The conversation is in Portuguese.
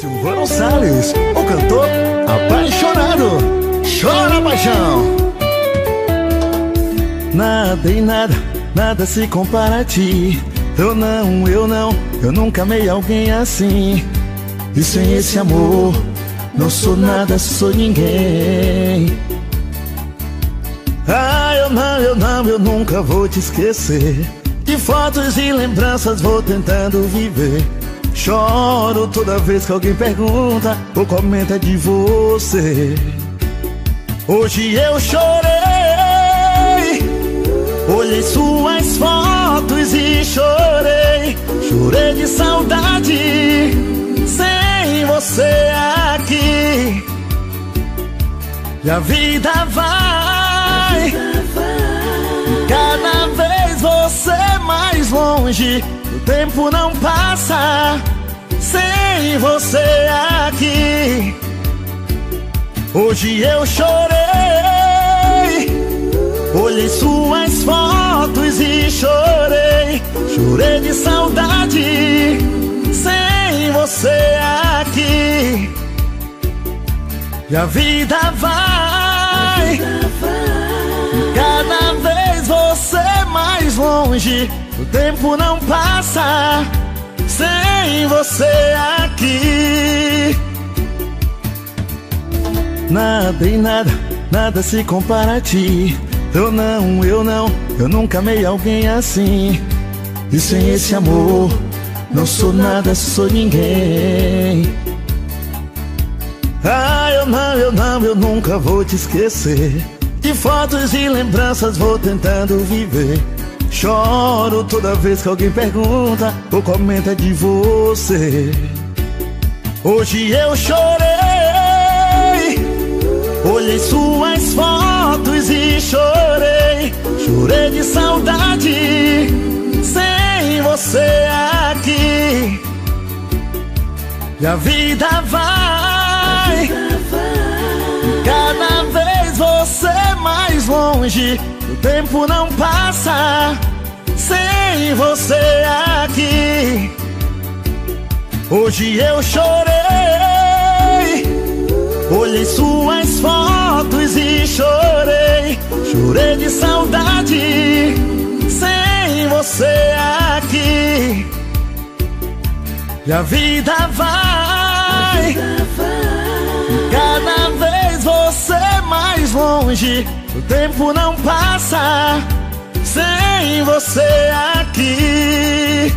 Silvano Salles, o cantor apaixonado. Chora, paixão. Nada e nada, nada se compara a ti. Eu nunca amei alguém assim. E sem esse amor, não sou nada, sou ninguém. Ah, eu nunca vou te esquecer. De fotos e lembranças vou tentando viver. Choro toda vez que alguém pergunta ou comenta de você. Hoje eu chorei, olhei suas fotos e chorei. Chorei de saudade, sem você aqui. E a vida vai, cada vez você mais longe. O tempo não passa sem você aqui. Hoje eu chorei, olhei suas fotos e chorei. Chorei de saudade, sem você aqui. E a vida vai, cada vez você mais longe. O tempo não passa sem você aqui. Nada e nada, nada se compara a ti. Eu nunca amei alguém assim. E sem esse amor, não sou nada, sou ninguém. Ah, eu nunca vou te esquecer. De fotos e lembranças vou tentando viver. Choro toda vez que alguém pergunta ou comenta de você. Hoje eu chorei, olhei suas fotos e chorei. Chorei de saudade, sem você aqui. E a vida vai, cada vez você mais longe. O tempo não passa sem você aqui. Hoje eu chorei, olhei suas fotos e chorei. Chorei de saudade, sem você aqui. E a vida vai, cada vez você mais longe. O tempo não passa sem você aqui.